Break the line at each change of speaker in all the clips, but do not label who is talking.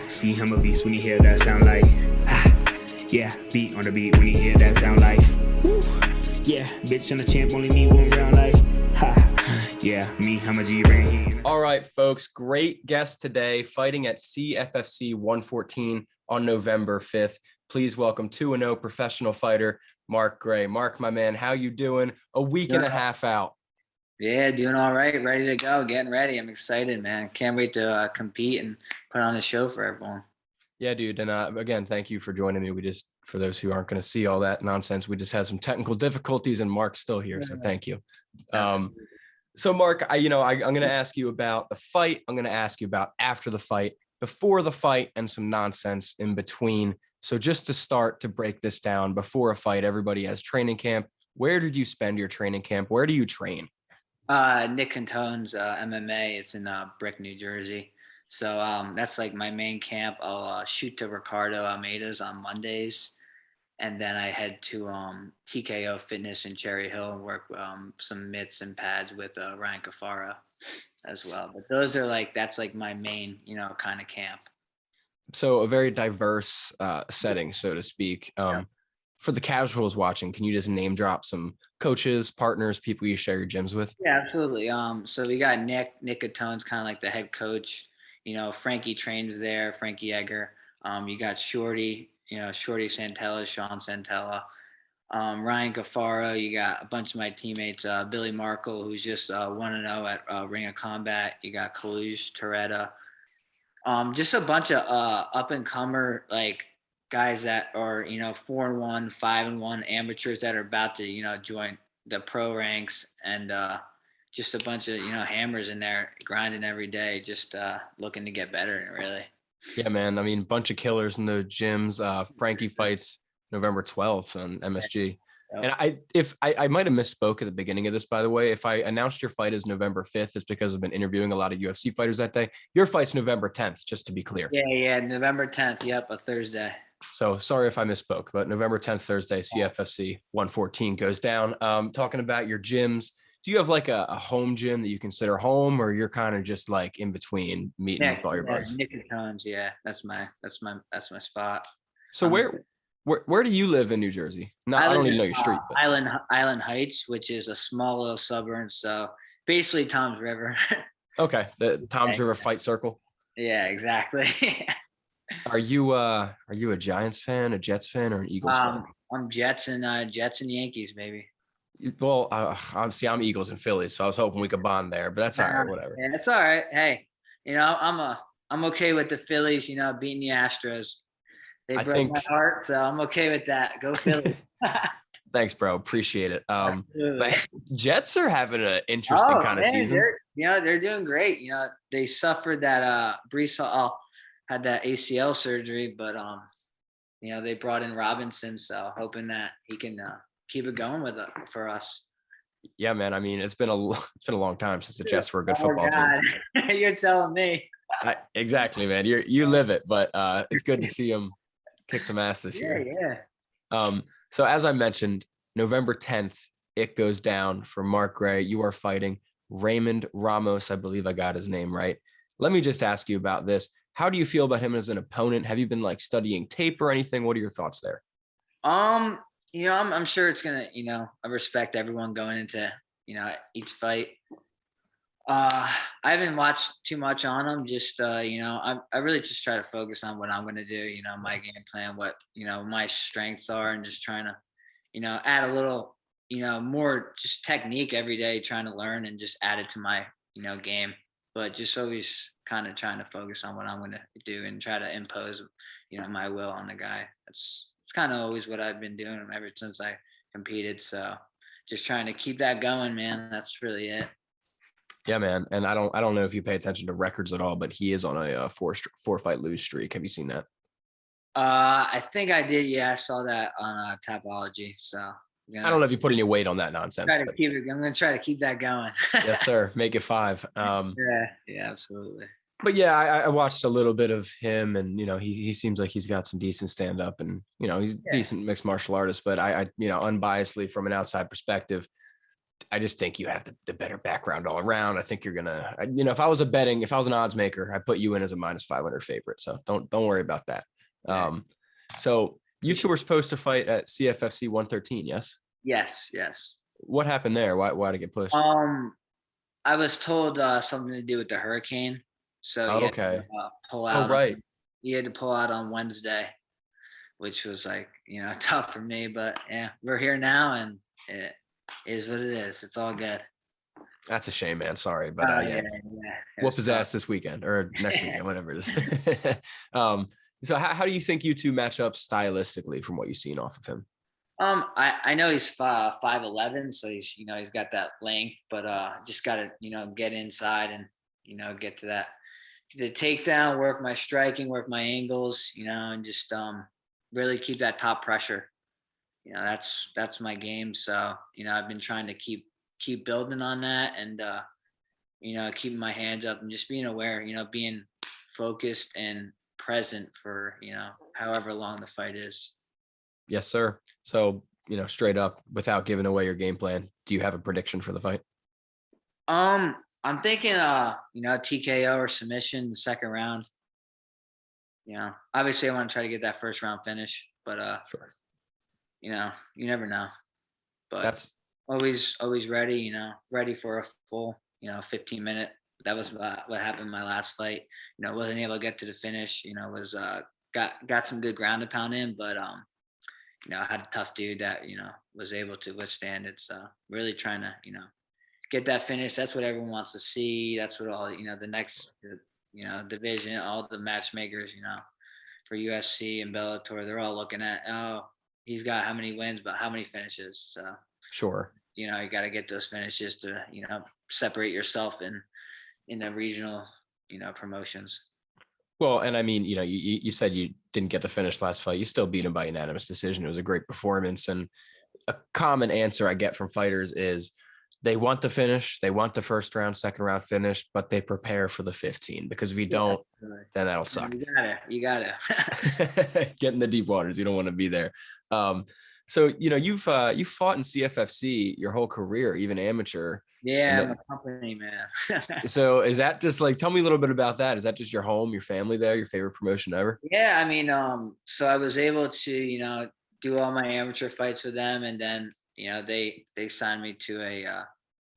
See him a beast when he hear that sound like yeah, beat on the beat when he hear that sound like woo. Yeah, bitch on the champ, only me one round like yeah, me, I'm a G-Ring.
All right, folks, great guest today, fighting at CFFC 114 on November 5th. Please welcome 2-0 professional fighter, Mark Gray. Mark, my man, how you doing? A week and a half out.
Yeah, doing all right. Ready to go. Getting ready. I'm excited, man. Can't wait to compete and put on a show for everyone.
Yeah, dude. And again, thank you for joining me. For those who aren't going to see all that nonsense, we just had some technical difficulties and Mark's still here. So thank you. So Mark, I'm going to ask you about the fight. I'm going to ask you about after the fight, before the fight, and some nonsense in between. So just to start to break this down, before a fight, everybody has training camp. Where did you spend your training camp? Where do you train?
Nick Cantone's MMA. It's in Brick, New Jersey. So that's like my main camp. I'll shoot to Ricardo Almeida's on Mondays. And then I head to TKO Fitness in Cherry Hill and work some mitts and pads with Ryan Cafaro as well. But those are that's my main, kind of camp.
So a very diverse setting, so to speak. For the casuals watching, can you just name drop some coaches, partners, people you share your gyms with?
Yeah, absolutely. So we got Nick Catone's kind of like the head coach. Frankie trains there, Frankie Egger. You got Shorty, Shorty Santella, Sean Santella, Ryan Cafaro. You got a bunch of my teammates, Billy Markle, who's just 1-0 at Ring of Combat. You got Kalush Toretta. Just a bunch of up-and-comer, guys that are 4-1, 5-1 amateurs that are about to join the pro ranks, and just a bunch of hammers in there grinding every day, just looking to get better, really.
Yeah, man. I mean, bunch of killers in the gyms. Frankie fights November 12th on MSG. And I might have misspoke at the beginning of this, by the way. If I announced your fight as November 5th, it's because I've been interviewing a lot of UFC fighters that day. Your fight's November 10th, just to be clear.
Yeah, November 10th. Yep, a Thursday.
So sorry if I misspoke, but November 10th, Thursday, CFFC 114 goes down. Talking about your gyms, do you have a home gym that you consider home, or you're kind of just in between meeting with all your buds?
Nick and Tones, yeah, that's my spot.
So where do you live in New Jersey? I don't even know your street. But.
Island Heights, which is a small little suburb. So basically Tom's River.
Okay, the Tom's River Fight Circle.
Yeah, exactly.
Are you a Giants fan, a Jets fan, or an Eagles fan?
I'm Jets and Yankees, maybe.
Well, I'm Eagles and Phillies, so I was hoping we could bond there, but that's all right, whatever.
Yeah, that's all right. Hey, I'm okay with the Phillies, beating the Astros. They broke my heart, so I'm okay with that. Go Phillies.
Thanks, bro. Appreciate it. But Jets are having an interesting kind of season.
They're doing great. They suffered that Brees Hall had that ACL surgery, but they brought in Robinson, so hoping that he can keep it going for us.
Yeah, man. I mean, it's been a long time since the Jets were a good football team.
You're telling me.
Exactly, man. You live it, but it's good to see them kick some ass this year.
Yeah.
So as I mentioned, November 10th, it goes down for Mark Gray. You are fighting Raymond Ramos. I believe I got his name right. Let me just ask you about this. How do you feel about him as an opponent? Have you been studying tape or anything? What are your thoughts there?
I'm sure it's gonna, I respect everyone going into, each fight. I haven't watched too much on him. Just, I really just try to focus on what I'm going to do, my game plan, what, my strengths are, and just trying to, add a little, more just technique every day, trying to learn and just add it to my, game. But just always kind of trying to focus on what I'm going to do and try to impose, my will on the guy. It's kind of always what I've been doing ever since I competed. So just trying to keep that going, man. That's really it.
Yeah, man. And I don't know if you pay attention to records at all, but he is on a four fight lose streak. Have you seen that?
I think I did. Yeah, I saw that on Tapology. So
I don't know if you put any weight on that nonsense.
I'm going to try to keep that going.
Yes, sir. Make it 5.
Yeah, absolutely.
But yeah, I watched a little bit of him, and he seems like he's got some decent stand up, and he's a decent mixed martial artist. But I unbiasedly from an outside perspective, I just think you have the better background all around. I think you're gonna, if I was an odds maker, I put you in as a -500 favorite. So don't worry about that. So you two were supposed to fight at CFFC 113, yes?
Yes.
What happened there? Why did it get pushed?
I was told something to do with the hurricane, so
Oh,
he had
okay.
to pull
Oh,
out.
right.
He had to pull out on Wednesday, which was like tough for me. But yeah, we're here now, and it is what it is. It's all good.
That's a shame, man. Sorry, but
Yeah. It
whoop
was
his
tough.
ass this weekend or next weekend, whatever it is. So how do you think you two match up stylistically from what you've seen off of him?
I know he's 5'11", so he's got that length, but just got to get inside and get to the takedown, work my striking, work my angles, and just really keep that top pressure. That's my game. So I've been trying to keep building on that, and keeping my hands up and just being aware, being focused and present for however long the fight is.
Yes, sir. So, straight up, without giving away your game plan, do you have a prediction for the fight?
I'm thinking TKO or submission the second round. Obviously I want to try to get that first round finish, but
Sure.
You never know. But
That's
always ready, ready for a full, 15-minute. That was what happened in my last fight. Wasn't able to get to the finish, was got some good ground to pound in, but I had a tough dude that, was able to withstand it. So really trying to, get that finish. That's what everyone wants to see. That's what all, the next, division, all the matchmakers, for UFC and Bellator, they're all looking at, oh, he's got how many wins, but how many finishes. So,
sure.
you got to get those finishes to, separate yourself in the regional, promotions.
Well, and I mean, you said you didn't get the finish last fight. You still beat him by unanimous decision. It was a great performance. And a common answer I get from fighters is they want the finish. They want the first round, second round finish, but they prepare for the 15 because if you don't, then that'll suck.
You gotta.
Get in the deep waters. You don't want to be there. So, you've fought in CFFC your whole career, even amateur.
Yeah, my company, man.
So is that just like, tell me a little bit about that. Is that just your home, your family there, your favorite promotion ever?
Yeah, I mean, so I was able to, do all my amateur fights with them, and then, they signed me to a,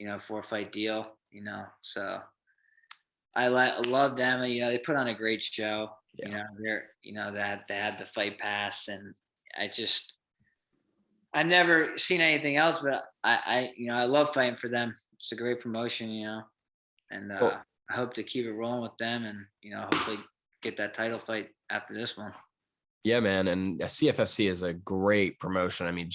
4-fight deal, so I love them. They put on a great show.
Yeah.
They had the fight pass, and I've never seen anything else, but I love fighting for them. It's a great promotion, and
Cool.
I hope to keep it rolling with them, and hopefully get that title fight after this one.
Yeah, man. And CFFC is a great promotion. I mean,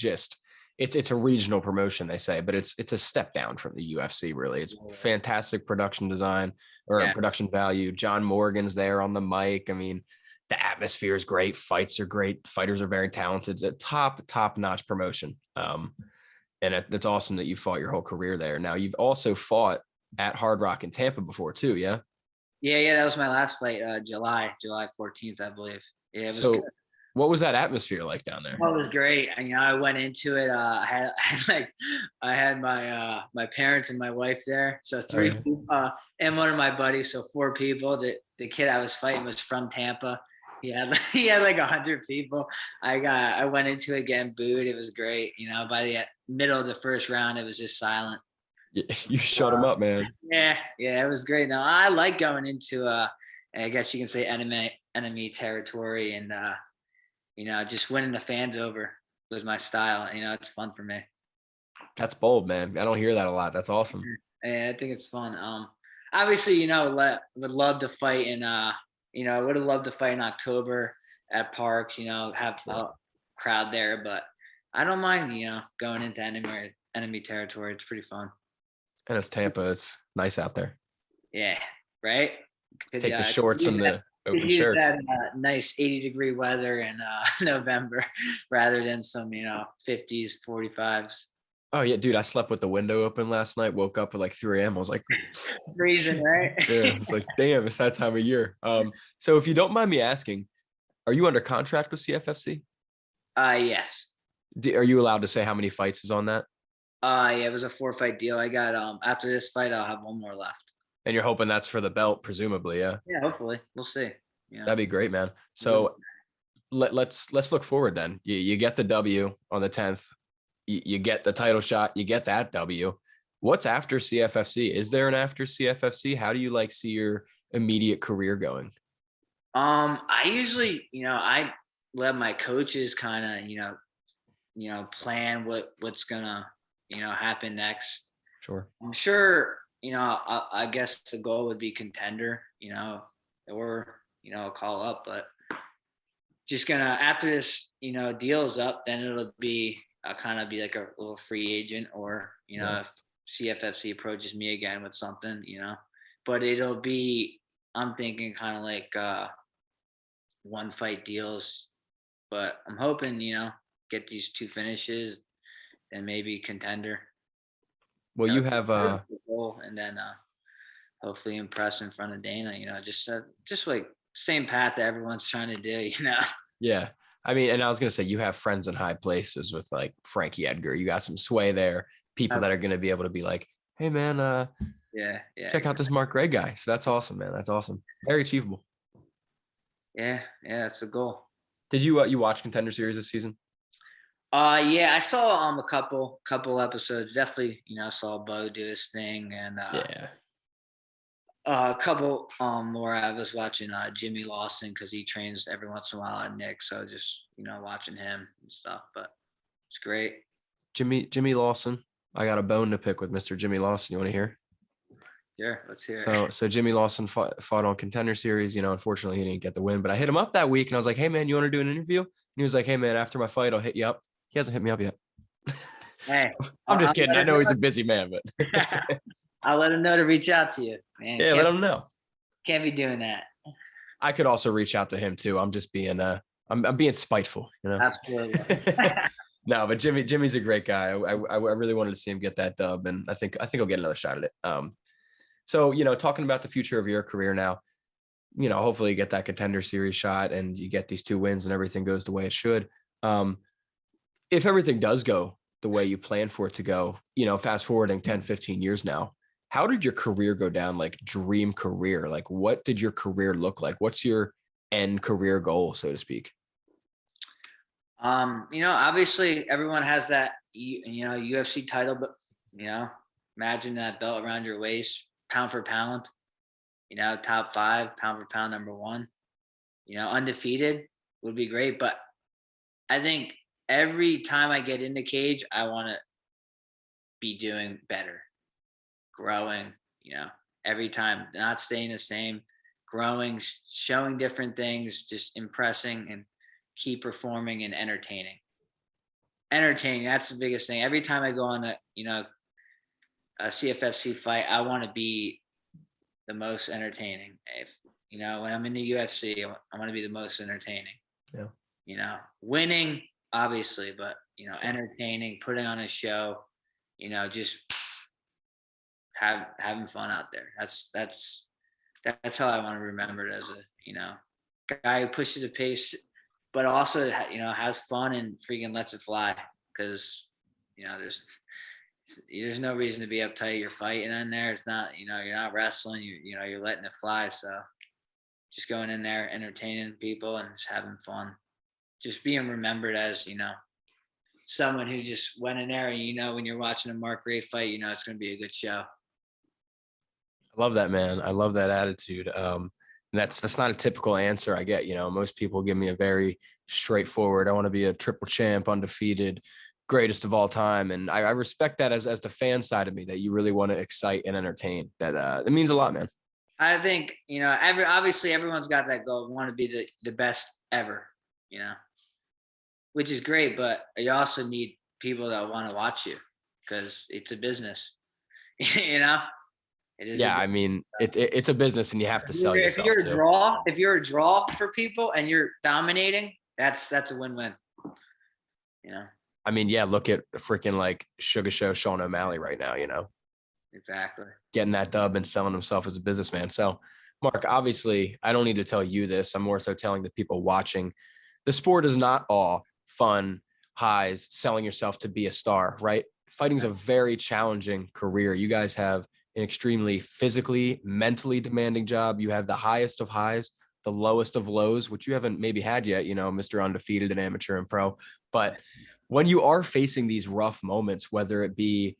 it's a regional promotion, they say, but it's a step down from the UFC, really. It's fantastic production design or production value. John Morgan's there on the mic. I mean, the atmosphere is great. Fights are great. Fighters are very talented. It's a top-notch promotion. And it's awesome that you fought your whole career there. Now, you've also fought at Hard Rock in Tampa before too, yeah?
Yeah, that was my last fight, July 14th, I believe. Yeah, it was
so
good.
What was that atmosphere like down there?
Well, it was great. I went into it. I had my parents and my wife there, so 3 people, and one of my buddies, so 4 people. The kid I was fighting was from Tampa. He had like 100 people. I went into it getting booed. It was great. By the middle of the first round, it was just silent.
You shut him up, man.
Yeah, it was great. Now I like going into I guess you can say enemy territory, and just winning the fans over was my style. It's fun for me.
That's bold, man. I don't hear that a lot. That's awesome.
Yeah, I think it's fun. Obviously, would love to fight in I would have loved to fight in October at Parks, have a crowd there, but I don't mind, going into enemy territory. It's pretty fun.
And it's Tampa. It's nice out there.
Yeah, right?
Take the shorts and the open shirts.
That nice 80-degree weather in November rather than some, 50s, 45s.
Oh, yeah, dude, I slept with the window open last night, woke up at like 3 a.m. I was like,
freezing, right?
Yeah, it's like, damn, it's that time of year. So if you don't mind me asking, are you under contract with CFFC?
Yes.
Are you allowed to say how many fights is on that?
Yeah, it was a 4-fight deal. I got after this fight, I'll have one more left.
And you're hoping that's for the belt, presumably, yeah.
Yeah, hopefully. We'll see. Yeah.
That'd be great, man. So let's look forward then. You get the W on the 10th. You get the title shot. You get that W. What's after CFFC? Is there an after CFFC? How do you like see your immediate career going?
I usually, I let my coaches kind of, plan what's gonna, happen next.
Sure.
I'm sure, I guess the goal would be contender, or, call up, but just gonna, after this, deal is up, then it'll be, I'll kind of be like a little free agent, or, if CFFC approaches me again with something, but it'll be, I'm thinking kind of like, 1-fight deals, but I'm hoping, get these 2 finishes and maybe contender.
Well, you have
and then hopefully impress in front of Dana, just like same path that everyone's trying to do,
Yeah. I mean, and I was going to say, you have friends in high places with like Frankie Edgar. You got some sway there, people that are going to be able to be like, hey man,
yeah,
check out this Mark Gray guy. So that's awesome, man. That's awesome. Very achievable.
Yeah, that's the goal.
Did you watch Contender Series this season?
Yeah, I saw a couple episodes. Definitely, I saw Bo do his thing, and a couple more. I was watching Jimmy Lawson because he trains every once in a while at Nick, so just watching him and stuff. But it's great.
Jimmy Lawson. I got a bone to pick with Mr. Jimmy Lawson. You want to hear?
Sure, let's hear it.
So Jimmy Lawson fought on Contender Series. Unfortunately, he didn't get the win, but I hit him up that week and I was like, hey, man, you want to do an interview? And he was like, hey, man, after my fight, I'll hit you up. He hasn't hit me up yet.
Hey,
I'm just kidding. I know he's a busy man, but
I'll let him know to reach out to you, man.
Yeah, let him know.
Can't be doing that.
I could also reach out to him too. I'm just being I'm being spiteful,
Absolutely.
No, but Jimmy's a great guy. I really wanted to see him get that dub, and I think he'll get another shot at it. So, talking about the future of your career now, hopefully you get that Contender Series shot and you get these 2 wins and everything goes the way it should. If everything does go the way you plan for it to go, fast forwarding 10, 15 years now, how did your career go down? Like dream career? Like what did your career look like? What's your end career goal, so to speak?
Obviously everyone has that, UFC title, but, imagine that belt around your waist, pound for pound, top 5, pound for pound, number 1, undefeated would be great. But I think every time I get in the cage, I want to be doing better, growing, every time, not staying the same, growing, showing different things, just impressing and keep performing and entertaining. That's the biggest thing. Every time I go on a CFFC fight, I want to be the most entertaining. If when I'm in the UFC, I want to be the most entertaining.
Yeah.
Winning obviously, but entertaining, putting on a show, just having fun out there. That's how I want to remember it, as a guy who pushes the pace, but also has fun and freaking lets it fly. Because there's no reason to be uptight. You're fighting in there. It's not you're not wrestling. You're letting it fly. So just going in there, entertaining people, and just having fun. Just being remembered as someone who just went in there, and when you're watching a Mark Gray fight, it's going to be a good show.
I love that, man. I love that attitude. And that's not a typical answer I get. Most people give me a very straightforward, I want to be a triple champ, undefeated, greatest of all time. And I respect that as the fan side of me, that you really want to excite and entertain. That it means a lot, man.
I think, obviously everyone's got that goal, want to be the best ever, which is great, but you also need people that want to watch you, because it's a business, It is.
Yeah, I mean, it's a business, and you have to sell yourself.
If you're a draw for people and you're dominating, that's a win-win.
I mean, yeah, look at freaking like Sugar Show Sean O'Malley right now.
Exactly.
Getting that dub and selling himself as a businessman. So, Mark, obviously, I don't need to tell you this. I'm more so telling the people watching. The sport is not all fun, highs, selling yourself to be a star, right? fighting's a very challenging career. You guys have an extremely physically, mentally demanding job. You have the highest of highs, the lowest of lows, which you haven't maybe had yet, you know, Mr. Undefeated and amateur and pro. But when you are facing these rough moments, whether it be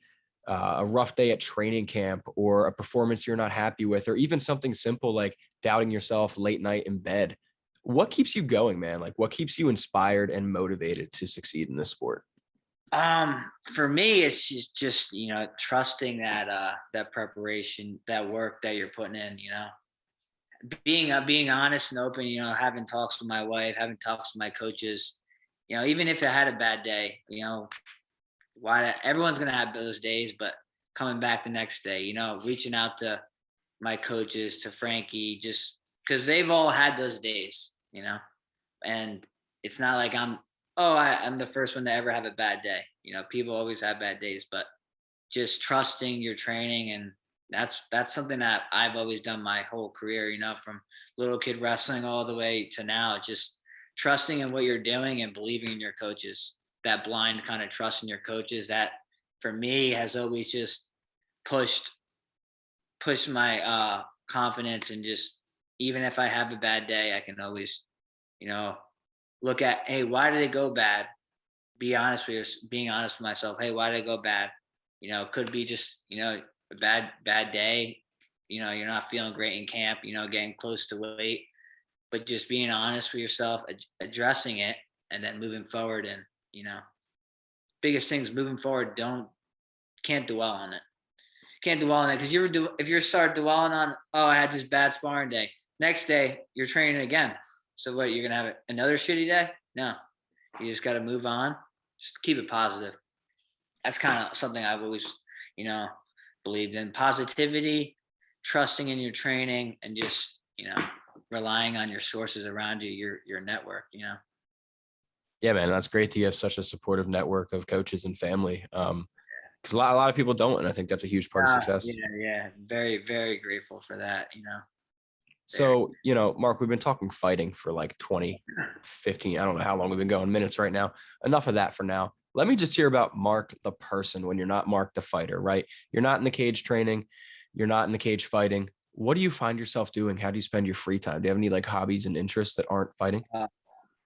a rough day at training camp or a performance you're not happy with, or even something simple like doubting yourself late night in bed, what keeps you going, man? Like what keeps you inspired and motivated to succeed in this sport?
For me, it's just trusting that preparation, that work that you're putting in, being honest and open, having talks with my wife, having talks with my coaches, even if I had a bad day, why everyone's going to have those days, but coming back the next day, reaching out to my coaches, to Frankie, just because they've all had those days, and it's not like I'm the first one to ever have a bad day. People always have bad days, but just trusting your training. And that's something that I've always done my whole career, from little kid wrestling all the way to now, just trusting in what you're doing and believing in your coaches. That blind kind of trust in your coaches, that for me has always just pushed my confidence. And just, even if I have a bad day, I can always, look at, hey, why did it go bad? Being honest with myself. Hey, why did it go bad? Could be just, a bad day. You're not feeling great in camp, getting close to weight, but just being honest with yourself, addressing it, and then moving forward. And, biggest things moving forward, can't dwell on it. Can't dwell on it. Cause if you start dwelling on, oh, I had this bad sparring day, next day you're training again. So what, you're going to have another shitty day? No, you just got to move on. Just keep it positive. That's kind of something I've always, believed in. Positivity, trusting in your training, and just, relying on your sources around you, your network,
Yeah, man, that's great that you have such a supportive network of coaches and family. Because a lot of people don't, and I think that's a huge part of success.
Yeah. Very, very grateful for that,
So, Mark, we've been talking fighting for like 20, 15, I don't know how long we've been going, minutes right now. Enough of that for now. Let me just hear about Mark, the person, when you're not Mark, the fighter, right? You're not in the cage training. You're not in the cage fighting. What do you find yourself doing? How do you spend your free time? Do you have any like hobbies and interests that aren't fighting?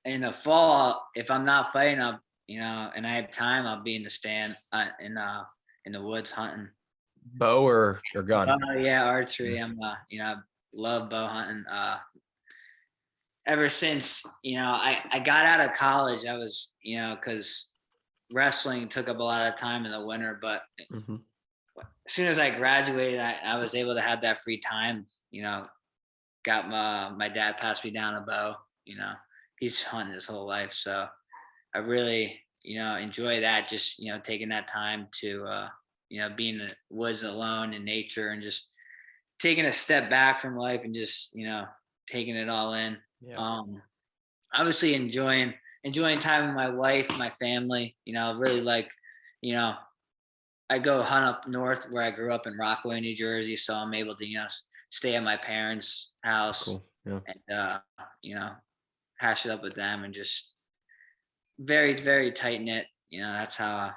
In the fall, if I'm not fighting, I'll, and I have time, I'll be in the stand, in the woods hunting.
Bow or gun?
Yeah, archery. I'm, I love bow hunting. Ever since, I got out of college, I was, because wrestling took up a lot of time in the winter, but as soon as I graduated, I was able to have that free time, got my dad passed me down a bow, he's hunting his whole life. So I really, enjoy that, just, taking that time to, be in the woods alone in nature, and just taking a step back from life, and just, taking it all in.
Yeah.
Obviously enjoying time with my wife, my family, really like, I go hunt up north where I grew up in Rockaway, New Jersey. So I'm able to, stay at my parents' house.
Cool. Yeah.
And, hash it up with them, and just very, very tight knit. That's how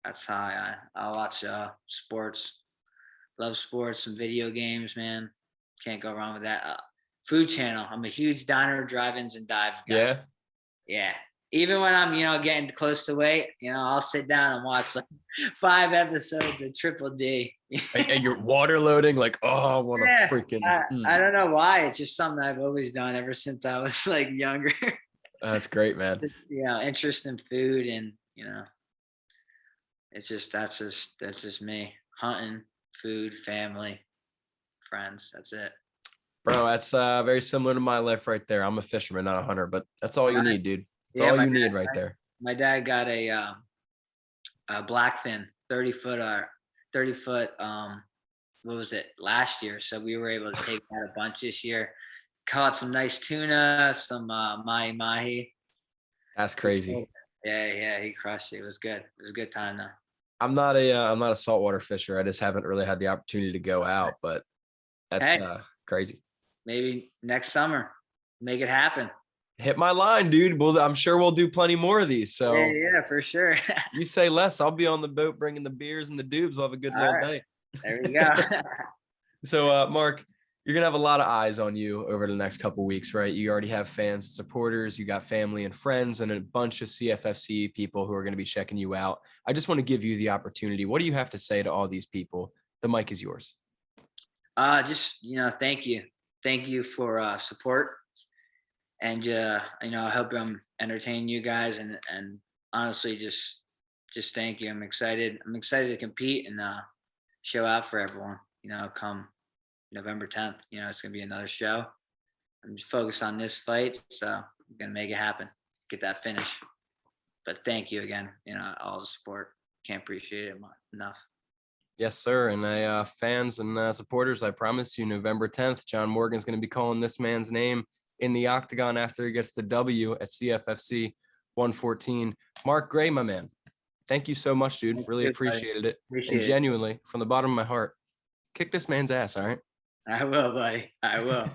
I watch sports. Love sports and video games, man. Can't go wrong with that. Food Channel. I'm a huge diner, drive-ins, and dives guy.
Yeah.
Yeah. Even when I'm, getting close to weight, I'll sit down and watch like 5 episodes of Triple D.
And you're water loading, like, oh, what a freaking.
I don't know why. It's just something I've always done ever since I was like younger.
That's great, man.
Interest in food, and it's just that's just me. Hunting, food, family, friends. That's it.
Bro, that's very similar to my life right there. I'm a fisherman, not a hunter, but that's all you need, dude. That's all you need right there.
My dad got a blackfin, 30 foot, what was it, last year? So we were able to take that a bunch this year. Caught some nice tuna, some mahi.
That's crazy.
Yeah, he crushed it. It was good. It was a good time though.
I'm not a saltwater fisher. I just haven't really had the opportunity to go out, but that's crazy.
Maybe next summer, make it happen.
hit my line, dude. I'm sure we'll do plenty more of these. So
Yeah, for sure.
you say less. I'll be on the boat bringing the beers and the dubs. We'll have a good
All
little
right.
day.
There we go.
So, Mark, you're gonna have a lot of eyes on you over the next couple weeks, right? You already have fans, supporters, you got family and friends, and a bunch of CFFC people who are gonna be checking you out. I just want to give you the opportunity. What do you have to say to all these people? The mic is yours.
Just thank you for support, and I hope I'm entertaining you guys, and honestly, just thank you. I'm excited to compete and show out for everyone. Come November 10th. It's gonna be another show. I'm just focused on this fight, so I'm gonna make it happen, get that finish. But thank you again. All the support. Can't appreciate it enough.
Yes, sir. And fans and supporters, I promise you, November 10th, John Morgan's going to be calling this man's name in the octagon after he gets the W at CFFC 114. Mark Gray, my man, thank you so much, dude. Really appreciated it.
Appreciate
and genuinely, from the bottom of my heart, kick this man's ass, all right?
I will, buddy. I will.